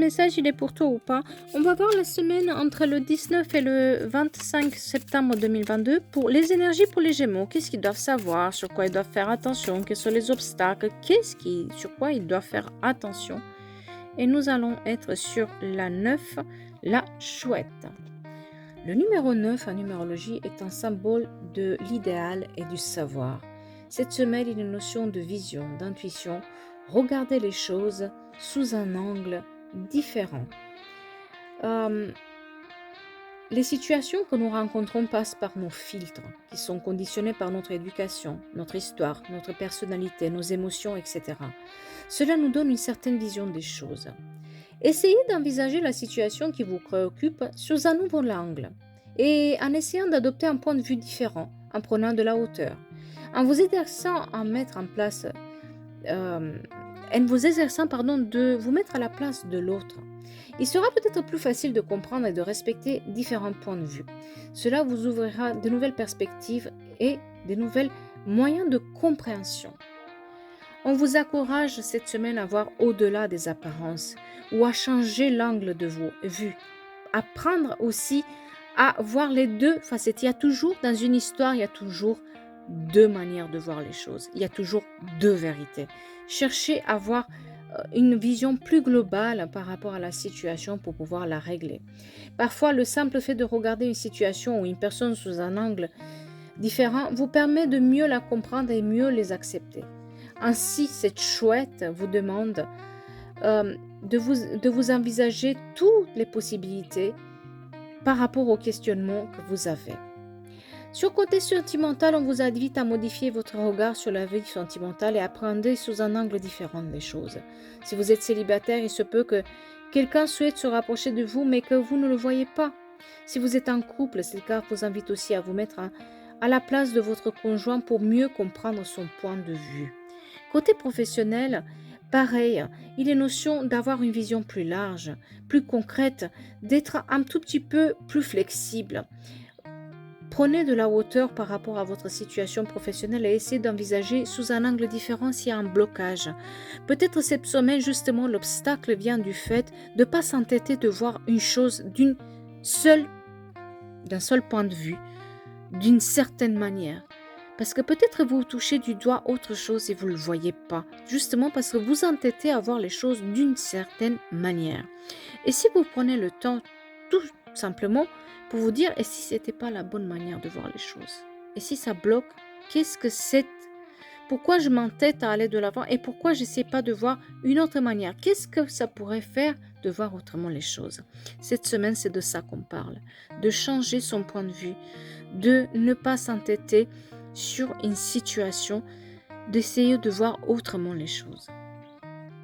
message, il est pour toi ou pas? On va voir la semaine entre le 19 et le 25 septembre 2022 pour les énergies pour les Gémeaux. Qu'est-ce qu'ils doivent savoir? Sur quoi ils doivent faire attention? Quels sont les obstacles? Sur quoi ils doivent faire attention? Et nous allons être sur la 9, la chouette. Le numéro 9 en numérologie est un symbole de l'idéal et du savoir. Cette semaine, il y a une notion de vision, d'intuition, regarder les choses sous un angle différent. Les situations que nous rencontrons passent par nos filtres, qui sont conditionnés par notre éducation, notre histoire, notre personnalité, nos émotions, etc. Cela nous donne une certaine vision des choses. Essayez d'envisager la situation qui vous préoccupe sous un nouvel angle et en essayant d'adopter un point de vue différent, en prenant de la hauteur, en vous exerçant de vous mettre à la place de l'autre. Il sera peut-être plus facile de comprendre et de respecter différents points de vue. Cela vous ouvrira de nouvelles perspectives et de nouveaux moyens de compréhension. On vous encourage cette semaine à voir au-delà des apparences ou à changer l'angle de vos vues. Apprendre aussi à voir les deux facettes. Dans une histoire, il y a toujours deux manières de voir les choses. Il y a toujours deux vérités. Cherchez à avoir une vision plus globale par rapport à la situation pour pouvoir la régler. Parfois, le simple fait de regarder une situation ou une personne sous un angle différent vous permet de mieux la comprendre et mieux les accepter. Ainsi, cette chouette vous demande de vous envisager toutes les possibilités par rapport au questionnement que vous avez. Sur le côté sentimental, on vous invite à modifier votre regard sur la vie sentimentale et à prendre sous un angle différent les choses. Si vous êtes célibataire, il se peut que quelqu'un souhaite se rapprocher de vous, mais que vous ne le voyez pas. Si vous êtes en couple, cette carte vous invite aussi à vous mettre à la place de votre conjoint pour mieux comprendre son point de vue. Côté professionnel, pareil, il est notion d'avoir une vision plus large, plus concrète, d'être un tout petit peu plus flexible. Prenez de la hauteur par rapport à votre situation professionnelle et essayez d'envisager sous un angle différent s'il y a un blocage. Peut-être cette semaine, justement, l'obstacle vient du fait de ne pas s'entêter de voir une chose d'un seul point de vue, d'une certaine manière. Parce que peut-être vous touchez du doigt autre chose et vous ne le voyez pas, justement parce que vous entêtez à voir les choses d'une certaine manière. Et si vous prenez le temps, tout simplement, pour vous dire, et si ce n'était pas la bonne manière de voir les choses? Et si ça bloque, qu'est-ce que c'est? Pourquoi je m'entête à aller de l'avant et pourquoi je n'essaie pas de voir une autre manière? Qu'est-ce que ça pourrait faire de voir autrement les choses? Cette semaine, c'est de ça qu'on parle, de changer son point de vue, de ne pas s'entêter sur une situation, d'essayer de voir autrement les choses.